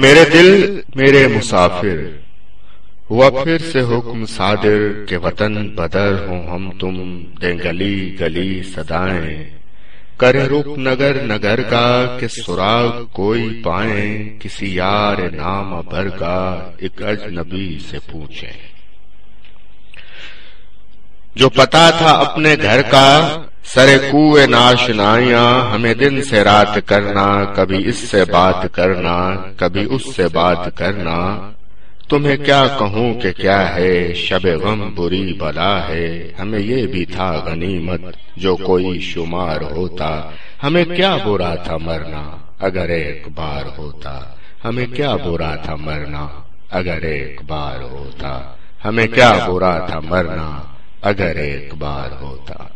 میرے دل میرے مسافر ہوا پھر سے حکم صادر کہ وطن بدر ہوں ہم تم، دیں گلی گلی صدائیں، کرے رخ نگر نگر کا کہ سراغ کوئی پائیں، کسی یار نام بھر کا ایک اجنبی سے پوچھیں۔ جو پتا تھا اپنے گھر کا سرے کوئے ناشنائیاں، ہمیں دن سے رات کرنا، کبھی اس سے بات کرنا کبھی اس سے بات کرنا، تمہیں کیا کہوں کہ کیا ہے شب غم بری بلا ہے، ہمیں یہ بھی تھا غنیمت جو کوئی شمار ہوتا، ہمیں کیا برا تھا مرنا اگر ایک بار ہوتا، ہمیں کیا برا تھا مرنا اگر ایک بار ہوتا، ہمیں کیا برا تھا مرنا اگر ایک بار ہوتا۔